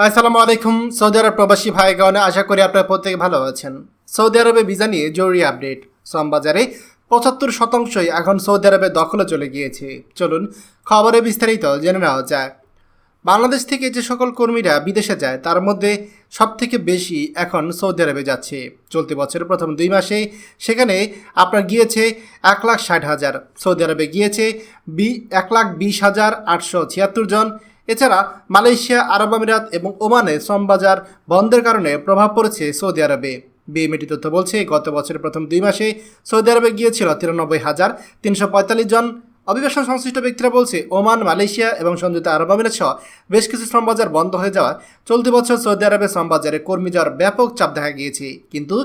আসসালামু আলাইকুম। সৌদি আরব প্রবাসী ভাইগণ, আশা করি আপনারা প্রত্যেকে ভালো আছেন। সৌদি আরবে ভিসা নিয়ে জরুরি আপডেট। শ্রমবাজারে ৭৫% এখন সৌদি আরবের দখলে চলে গিয়েছে। চলুন খবরে বিস্তারিত জেনে নেওয়া যায়। বাংলাদেশ থেকে যে সকল কর্মীরা বিদেশে যায় তার মধ্যে সবথেকে বেশি এখন সৌদি আরবে যাচ্ছে। চলতি বছরের প্রথম 2 মাসে সেখানে আপনার গিয়েছে ১,৬০,০০০। সৌদি আরবে গিয়েছে ১,২০,৮৭৬ জন। এছাড়া মালয়েশিয়া, আরব আমিরাত এবং ওমানে শ্রমবাজার বন্ধের কারণে প্রভাব পড়েছে সৌদি আরবে। বিএমইটি তথ্য বলছে, গত বছরের প্রথম 2 মাসে সৌদি আরবে গিয়েছিল ৯৩,৩৪৫ জন। অভিবাসন সংশ্লিষ্ট ব্যক্তিরা বলছে, ওমান, মালয়েশিয়া এবং সংযুক্ত আরব আমিরাত সহ বেশ কিছু শ্রমবাজার বন্ধ হয়ে যাওয়া চলতি বছর সৌদি আরবের শ্রমবাজারে কর্মী যাওয়ার ব্যাপক চাপ দেখা গিয়েছে। কিন্তু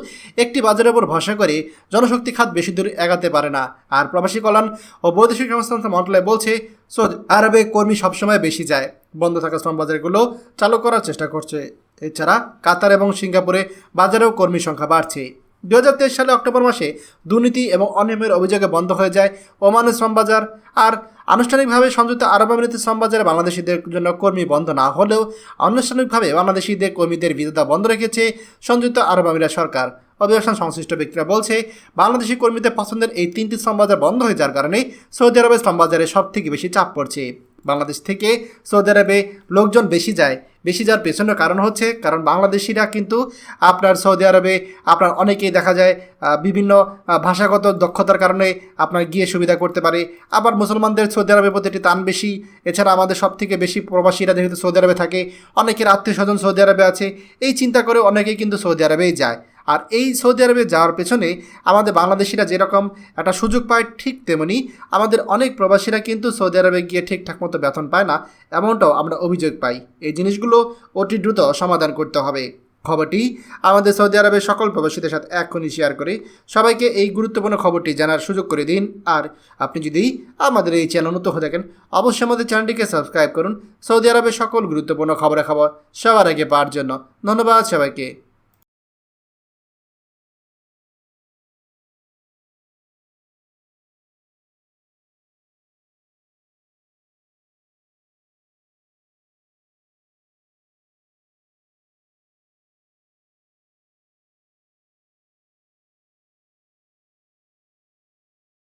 একটি বাজারের উপর ভরসা করে জনশক্তি খাত বেশি দূর এগাতে পারে না। আর প্রবাসী কল্যাণ ও বৈদেশিক সংস্থান মন্ত্রণালয় বলছে, সৌদি আরবে কর্মী সবসময় বেশি যায়, বন্ধ থাকা শ্রমবাজারগুলো চালু করার চেষ্টা করছে। এছাড়া কাতার এবং সিঙ্গাপুরে বাজারেও কর্মীর সংখ্যা বাড়ছে। 2023 সালে অক্টোবর মাসে দুর্নীতি এবং অনিয়মের অভিযোগে বন্ধ হয়ে যায় ওমানের শ্রমবাজার। আর আনুষ্ঠানিকভাবে সংযুক্ত আরব আমিরাতের শ্রমবাজারে বাংলাদেশিদের জন্য কর্মী বন্ধ না হলেও আনুষ্ঠানিকভাবে বাংলাদেশিদের কর্মীদের ভিসা বন্ধ রেখেছে সংযুক্ত আরব আমিরাত সরকার। অভিবাসন সংশ্লিষ্ট ব্যক্তিরা বলছে, বাংলাদেশি কর্মীদের পছন্দের এই 3টি শ্রমবাজার বন্ধ হয়ে যাওয়ার কারণে সৌদি আরবের শ্রমবাজারে সব থেকে বেশি চাপ পড়ছে। বাংলাদেশ থেকে সৌদি আরবে লোকজন বেশি যাওয়ার পেছনের কারণ হচ্ছে কারণ বাংলাদেশিরা কিন্তু আপনার সৌদি আরবে আপনার অনেকেই দেখা যায় বিভিন্ন ভাষাগত দক্ষতার কারণে আপনার গিয়ে সুবিধা করতে পারে। আবার মুসলমানদের সৌদি আরবের প্রতি একটি টান বেশি। এছাড়া আমাদের সব থেকে বেশি প্রবাসীরা যেহেতু সৌদি আরবে থাকে, অনেকের আত্মীয় স্বজন সৌদি আরবে আছে, এই চিন্তা করে অনেকেই কিন্তু সৌদি আরবেই যায়। আর এই সৌদি আরবে যাওয়ার পেছনে আমাদের বাংলাদেশিরা যেরকম একটা সুযোগ পায়, ঠিক তেমনি আমাদের অনেক প্রবাসীরা কিন্তু সৌদি আরবে গিয়ে ঠিকঠাক মতো বেতন পায় না, এমনটাও আমরা অভিযোগ পাই। এই জিনিসগুলো অতি দ্রুত সমাধান করতে হবে। খবরটি আমাদের সৌদি আরবের সকল প্রবাসীদের সাথে এখনই শেয়ার করে সবাইকে এই গুরুত্বপূর্ণ খবরটি জানার সুযোগ করে দিন। আর আপনি যদি আমাদের এই চ্যানেল নতুন হয়ে থাকেন, অবশ্যই আমাদের চ্যানেলটিকে সাবস্ক্রাইব করুন সৌদি আরবের সকল গুরুত্বপূর্ণ খবরাখবর সবার আগে পাওয়ার জন্য। ধন্যবাদ সবাইকে।